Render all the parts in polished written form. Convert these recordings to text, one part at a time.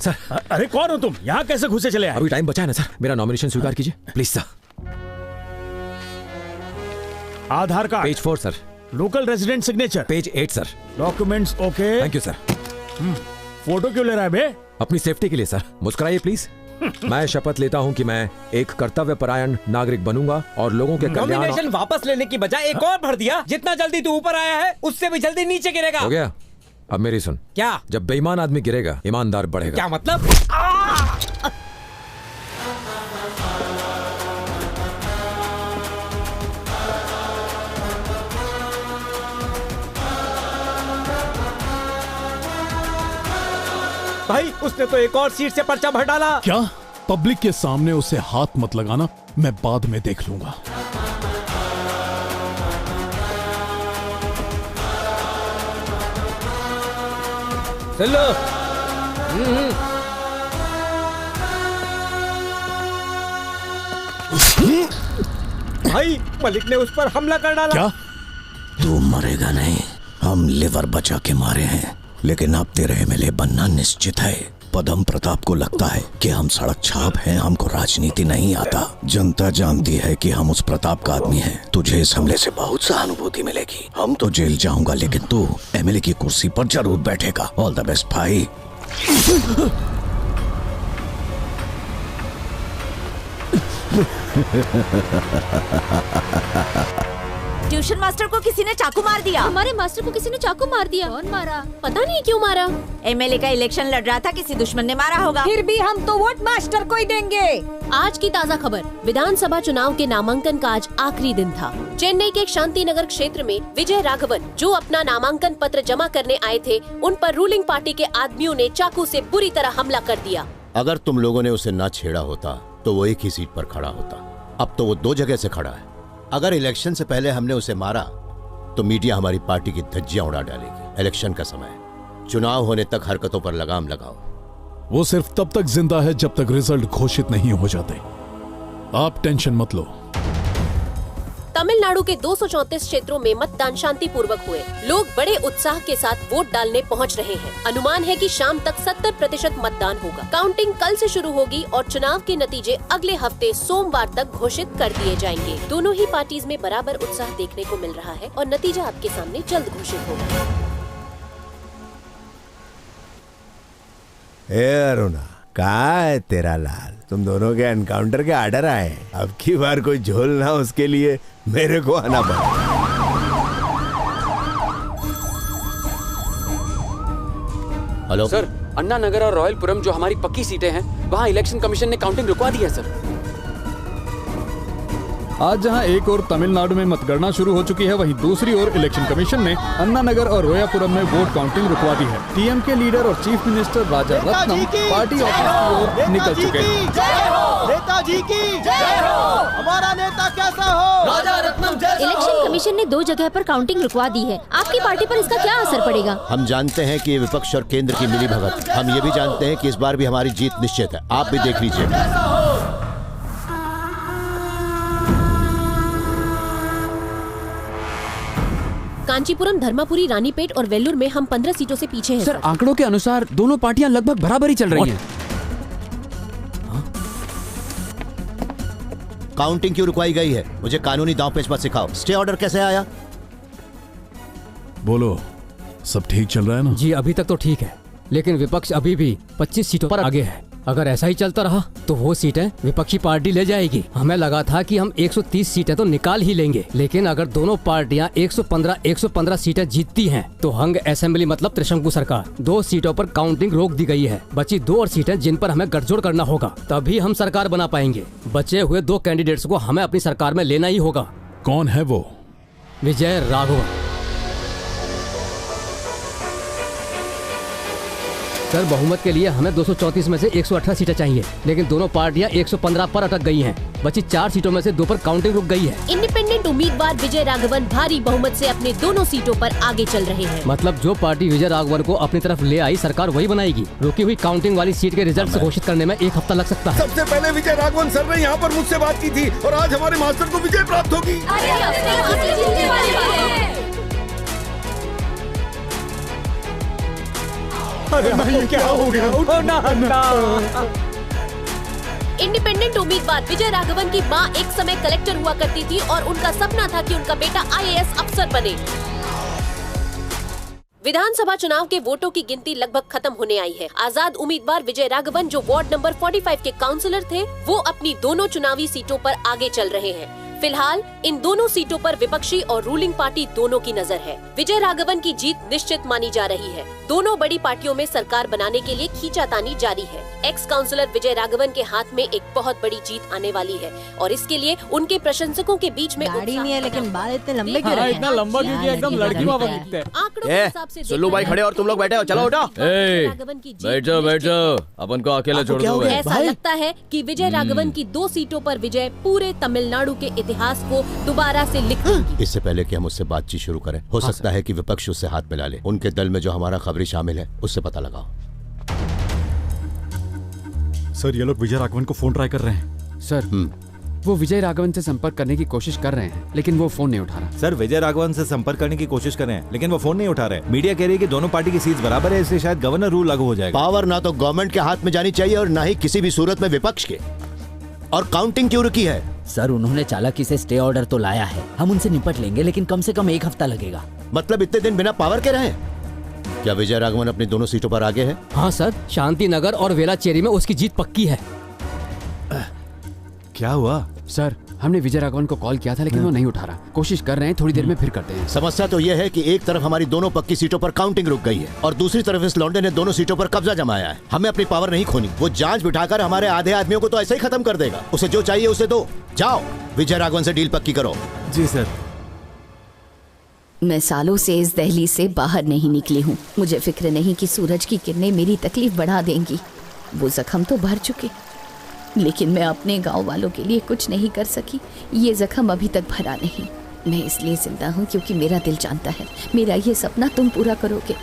Sir. अरे कौन हो तुम? यहाँ कैसे घुसे चले आए? अभी टाइम बचा है ना सर, मेरा नॉमिनेशन स्वीकार कीजिए please sir. Aadhaar card page 4 sir. Local resident signature page 8 sir. Documents okay. Thank you sir. Photo क्यों ले रहा है बे? अपनी सेफ्टी के लिए सर। मुस्कुराइए प्लीज। मैं शपथ लेता हूं कि मैं एक कर्तव्यपरायण नागरिक बनूंगा और लोगों के कल्याण। नॉमिनेशन वापस लेने की बजाय एक और भर दिया। जितना जल्दी तू ऊपर आया है उससे भी जल्दी नीचे गिरेगा। हो गया? अब मेरी सुन। क्या? जब बेईमान आदमी गिरेगा ईमानदार बढ़ेगा। क्या मतलब? भाई उसने तो एक और सीट से पर्चा भर डाला। क्या? पब्लिक के सामने उसे हाथ मत लगाना, मैं बाद में देख लूंगा। चलो। भाई मलिक ने उस पर हमला कर डाला। क्या? तू मरेगा नहीं, हम लिवर बचा के मारे हैं, लेकिन अब तेरे एमएलए बनना निश्चित है। पदम प्रताप को लगता है कि हम सड़क छाप हैं, हमको राजनीति नहीं आता। जनता जानती है कि हम उस प्रताप का आदमी हैं। तुझे इस हमले से बहुत सहानुभूति मिलेगी। हम तो जेल जाऊंगा, लेकिन तू एमएलए की कुर्सी पर जरूर बैठेगा। ऑल द बेस्ट भाई। ट्यूशन मास्टर को किसी ने चाकू मार दिया। हमारे मास्टर को किसी ने चाकू मार दिया। कौन मारा? पता नहीं क्यों मारा। एमएलए का इलेक्शन लड़ रहा था, किसी दुश्मन ने मारा होगा। फिर भी हम तो वोट मास्टर को ही देंगे। आज की ताज़ा खबर, विधानसभा चुनाव के नामांकन का आज आखिरी दिन था। चेन्नई के शांति नगर क्षेत्र में विजय राघवन, जो अपना नामांकन पत्र जमा करने आए थे, उन पर रूलिंग पार्टी के आदमियों ने चाकू से बुरी तरह हमला कर दिया। अगर तुम लोगों ने उसे ना छेड़ा होता तो वो एक ही सीट पर खड़ा होता। अब तो वो 2 जगह से खड़ा है। अगर इलेक्शन से पहले हमने उसे मारा तो मीडिया हमारी पार्टी की धज्जियां उड़ा डालेगी। इलेक्शन का समय, चुनाव होने तक हरकतों पर लगाम लगाओ। वो सिर्फ तब तक जिंदा है जब तक रिजल्ट घोषित नहीं हो जाते। आप टेंशन मत लो। तमिलनाडु के 234 क्षेत्रों में मतदान शांतिपूर्वक हुए। लोग बड़े उत्साह के साथ वोट डालने पहुंच रहे हैं। अनुमान है कि शाम तक 70% मतदान होगा। काउंटिंग कल से शुरू होगी और चुनाव के नतीजे अगले हफ्ते सोमवार तक घोषित कर दिए जाएंगे। दोनों ही पार्टीज में बराबर उत्साह देखने को मिल रहा है और नतीजा आपके सामने जल्द घोषित होगा। अरुणा, कहाँ है तेरा लाल? तुम दोनों के एनकाउंटर के आर्डर आए। अब की बार कोई झोल ना, उसके लिए मेरे को आना पड़ा। हेलो सर, अन्ना नगर और रॉयलपुरम जो हमारी पक्की सीटें हैं, वहाँ इलेक्शन कमीशन ने काउंटिंग रुकवा दी है सर। आज जहां एक और तमिलनाडु में मतगणना शुरू हो चुकी है, वहीं दूसरी ओर इलेक्शन कमीशन ने अन्ना नगर और रोयापुरम में वोट काउंटिंग रुकवा दी है। टीएमके लीडर और चीफ मिनिस्टर राजा रत्नम पार्टी ऑफिस की ओर निकल चुके हैं। नेताजी की जय हो। हमारा नेता कैसा हो? राजा रत्नम जैसा हो। इलेक्शन कमीशन ने 2 जगह पर काउंटिंग रुकवा दी है। आपकी पार्टी पर इसका क्या असर पड़ेगा? हम जानते हैं कि ये विपक्ष और केंद्र की मिलीभगत। हम ये भी जानते हैं कि इस बार भी हमारी जीत निश्चित है। आप भी देख लीजिए। कांचीपुरम, धर्मापुरी, रानीपेट और वेल्लूर में हम 15 सीटों से पीछे हैं। सर, आंकड़ों के अनुसार दोनों पार्टियां लगभग बराबर ही चल रही हैं। काउंटिंग क्यों रुकवाई गई है? मुझे कानूनी दांव पेच मत सिखाओ। स्टे ऑर्डर कैसे आया? बोलो, सब ठीक चल रहा है ना? जी अभी तक तो ठीक है, लेकिन विपक्ष अभी भी 25 सीटों पर आगे है। अगर ऐसा ही चलता रहा तो वो सीटें विपक्षी पार्टी ले जाएगी। हमें लगा था कि हम 130 सीटें तो निकाल ही लेंगे, लेकिन अगर दोनों पार्टियां 115 सीटें जीतती हैं तो हंग असेंबली मतलब त्रिशंकु सरकार। 2 सीटों पर काउंटिंग रोक दी गई है। बची 2 और सीटें जिन पर हमें गठजोड़ करना होगा, तभी हम सरकार बना पाएंगे। बचे हुए 2 कैंडिडेट्स को हमें अपनी सरकार में लेना ही होगा। कौन है वो? विजय राघवन। सर, बहुमत के लिए हमें 234 में से 118 सीटें चाहिए, लेकिन दोनों पार्टियां 115 पर अटक गई हैं। बची 4 सीटों में से 2 पर काउंटिंग रुक गई है। इंडिपेंडेंट उम्मीदवार विजय राघवन भारी बहुमत से अपने दोनों सीटों पर आगे चल रहे हैं। मतलब जो पार्टी विजय राघवन को अपनी तरफ ले आई, सरकार वही बनाएगी। रुकी हुई काउंटिंग वाली सीट के रिजल्ट घोषित करने में 1 हफ्ता लग सकता है। सबसे पहले विजय राघवन सर ने यहाँ पर मुझसे बात की थी और आज हमारे मास्टर को विजय प्राप्त होगी। क्या हो गया? इंडिपेंडेंट उम्मीदवार विजय राघवन की मां एक समय कलेक्टर हुआ करती थी और उनका सपना था कि उनका बेटा IAS अफसर बने। विधानसभा चुनाव के वोटों की गिनती लगभग खत्म होने आई है। आजाद उम्मीदवार विजय राघवन जो वार्ड नंबर 45 के काउंसलर थे, वो अपनी दोनों चुनावी सीटों पर आगे चल रहे हैं। फिलहाल इन दोनों सीटों पर विपक्षी और रूलिंग पार्टी दोनों की नजर है। विजय राघवन की जीत निश्चित मानी जा रही है। दोनों बड़ी पार्टियों में सरकार बनाने के लिए खींचातानी जारी है। एक्स काउंसलर विजय राघवन के हाथ में एक बहुत बड़ी जीत आने वाली है और इसके लिए उनके प्रशंसकों के बीच में गाड़ी नहीं है, लेकिन बाल इतने लंबे क्यों रहे हैं? इतना लंबा क्योंकि एकदम लड़की वाला दिखता है। आंकड़ों के हिसाब से सुल्लू भाई खड़े और तुम लोग बैठे हो, चलो उठो। बैठ जाओ, अपन को अकेले छोड़ दो। ऐसा लगता है कि विजय राघवन की 2 सीटों पर विजय पूरे तमिलनाडु के इतिहास को दोबारा से लिख देगी। इससे पहले कि हम उससे बातचीत शुरू करें, हो सकता है कि विपक्ष उससे हाथ मिला ले। उनके दल में जो हमारा खबरी शामिल है उससे पता लगाओ। सर, ये लोग विजय राघवन को फोन ट्राई कर रहे हैं। सर, वो विजय राघवन से संपर्क करने की कोशिश कर रहे हैं, लेकिन वो फोन नहीं उठा रहा। सर, विजय राघवन से संपर्क करने की कोशिश कर रहे हैं, लेकिन वो फोन नहीं उठा रहे। मीडिया कह रही है कि दोनों पार्टी की सीट्स बराबर है, इसलिए शायद गवर्नर रूल लागू हो जाएगा। पावर ना तो गवर्नमेंट के हाथ में जानी चाहिए और ना ही किसी भी सूरत में विपक्ष के। और काउंटिंग क्यों रुकी है? सर, उन्होंने चालाकी से स्टे ऑर्डर तो लाया है, हम उनसे निपट लेंगे, लेकिन कम से कम 1 हफ्ता लगेगा। मतलब इतने दिन बिना पावर के रहे? क्या विजय राघवन अपनी दोनों सीटों पर आगे है? हाँ सर, शांति नगर और वेलाचेरी में उसकी जीत पक्की है। क्या हुआ? सर, हमने विजय राघवन को कॉल किया था, लेकिन वो नहीं उठा रहा। कोशिश कर रहे हैं, थोड़ी देर में फिर करते हैं। समस्या तो यह है कि एक तरफ हमारी दोनों पक्की सीटों पर काउंटिंग रुक गई है और दूसरी तरफ इस लौंडे ने दोनों सीटों पर कब्जा जमाया है। हमें अपनी पावर नहीं खोनी। वो जांच बिठाकर हमारे आधे आदमियों को तो ऐसे ही खत्म कर देगा। उसे जो चाहिए उसे दो। जाओ, विजय राघवन से डील पक्की करो। जी सर। मैं सालों से इस दहलीज से बाहर नहीं निकली हूँ। मुझे फिक्र नहीं कि सूरज की किरणें मेरी तकलीफ बढ़ा देंगी। वो जख्म तो भर चुके, लेकिन मैं अपने गांव वालों के लिए कुछ नहीं कर सकी। ये जख्म अभी तक भरा नहीं। मैं इसलिए जिंदा हूँ क्योंकि मेरा दिल जानता है मेरा ये सपना तुम पूरा करोगे।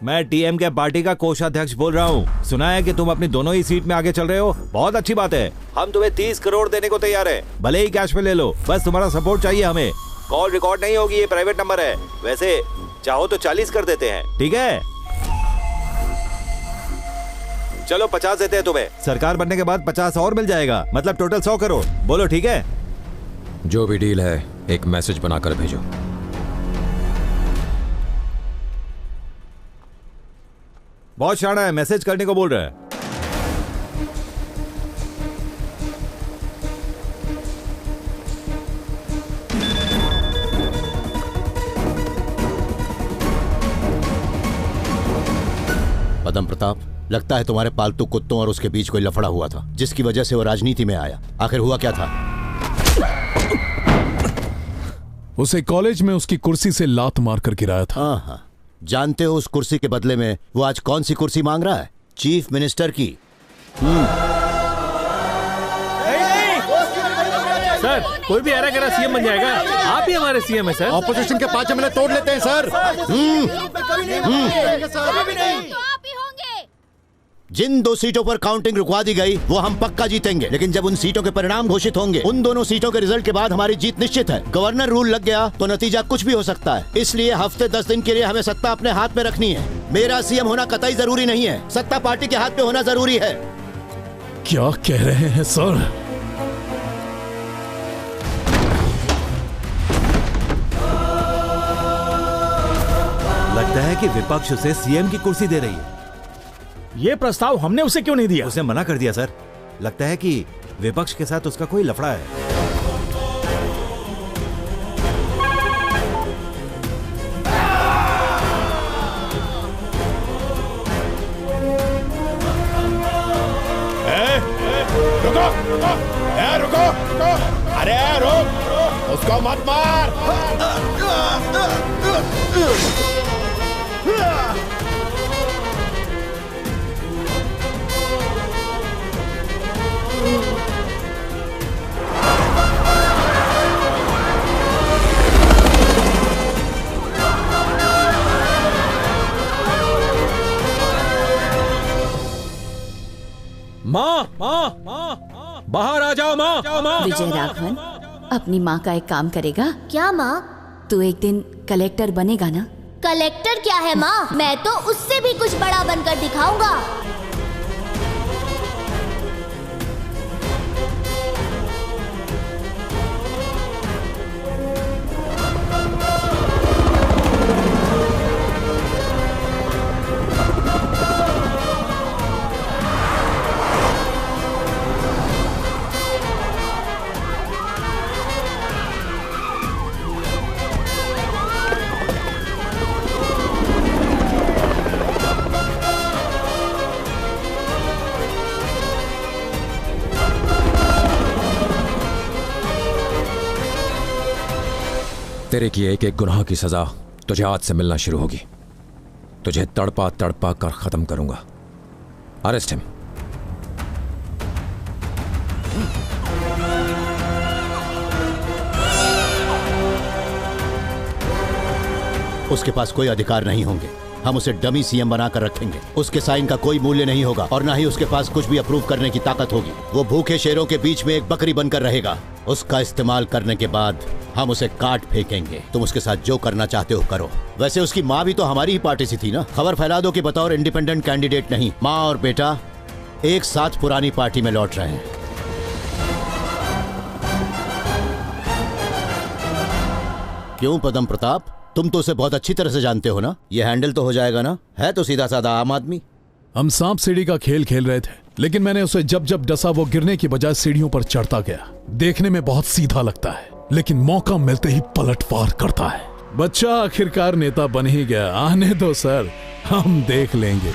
मैं टीएम के पार्टी का कोषाध्यक्ष बोल रहा हूँ। सुना है कि तुम अपनी दोनों ही सीट में आगे चल रहे हो। बहुत अच्छी बात है। हम तुम्हें 30 करोड़ देने को तैयार है, भले ही कैश में ले लो। बस तुम्हारा सपोर्ट चाहिए हमें। कॉल रिकॉर्ड नहीं होगी, ये प्राइवेट नंबर है। वैसे चाहो तो 40 कर देते हैं, ठीक है? चलो 50 देते हैं तुम्हें। सरकार बनने के बाद 50 और मिल जाएगा, मतलब टोटल 100 करोड़। बोलो ठीक है? जो भी डील है एक मैसेज बनाकर भेजो। बहुत शाना है, मैसेज करने को बोल रहा है। पदम प्रताप, लगता है तुम्हारे पालतू कुत्तों और उसके बीच कोई लफड़ा हुआ था, जिसकी वजह से वो राजनीति में आया। आखिर हुआ क्या था? उसे कॉलेज में उसकी कुर्सी से लात मार कर गिराया था। हाँ, जानते हो उस कुर्सी के बदले में वो आज कौन सी कुर्सी मांग रहा है? चीफ मिनिस्टर की। सर, कोई भी ऐरा गैरा सीएम बन जाएगा। आप ही हमारे सीएम है सर। ऑपोजिशन के 5 एमएलए तोड़ लेते हैं सर। जिन 2 सीटों पर काउंटिंग रुकवा दी गई वो हम पक्का जीतेंगे, लेकिन जब उन सीटों के परिणाम घोषित होंगे, उन दोनों सीटों के रिजल्ट के बाद हमारी जीत निश्चित है। गवर्नर रूल लग गया तो नतीजा कुछ भी हो सकता है। इसलिए हफ्ते 10 दिन के लिए हमें सत्ता अपने हाथ में रखनी है। मेरा सीएम होना कतई जरूरी नहीं है, सत्ता पार्टी के हाथ में होना जरूरी है। क्या कह रहे हैं सर? लगता है कि विपक्ष उसे सीएम की कुर्सी दे रही है। ये प्रस्ताव हमने उसे क्यों नहीं दिया? उसने मना कर दिया सर। लगता है कि विपक्ष के साथ उसका कोई लफड़ा है। रुको, अरे रुक, उसको मत मार। माँ, बाहर आ जाओ माँ। विजय राघवन अपनी माँ का एक काम करेगा क्या? माँ, तू एक दिन कलेक्टर बनेगा ना? कलेक्टर क्या है माँ, मैं तो उससे भी कुछ बड़ा बनकर दिखाऊंगा। तेरे किए एक एक गुनाह की सजा तुझे आज से मिलना शुरू होगी। तुझे तड़पा तड़पा कर खत्म करूंगा। Arrest him. उसके पास कोई अधिकार नहीं होंगे। हम उसे डमी सीएम बनाकर रखेंगे। उसके साइन का कोई मूल्य नहीं होगा और ना ही उसके पास कुछ भी अप्रूव करने की ताकत होगी। वो भूखे शेरों के बीच में एक बकरी बनकर रहेगा। उसका इस्तेमाल करने के बाद हम उसे काट फेंकेंगे। तुम उसके साथ जो करना चाहते हो करो। वैसे उसकी माँ भी तो हमारी ही पार्टी से थी ना। खबर फैला दो कि बतौर इंडिपेंडेंट कैंडिडेट नहीं, माँ और बेटा एक साथ पुरानी पार्टी में लौट रहे हैं। क्यों पदम प्रताप, तुम तो उसे बहुत अच्छी तरह से जानते हो ना। ये हैंडल तो हो जाएगा ना। है तो सीधा साधा आम आदमी। हम सांप सीढ़ी का खेल खेल रहे थे, लेकिन मैंने उसे जब जब डसा वो गिरने की बजाय सीढ़ियों पर चढ़ता गया। देखने में बहुत सीधा लगता है, लेकिन मौका मिलते ही पलटवार करता है। बच्चा आखिरकार नेता बन ही गया। आने दो सर, हम देख लेंगे।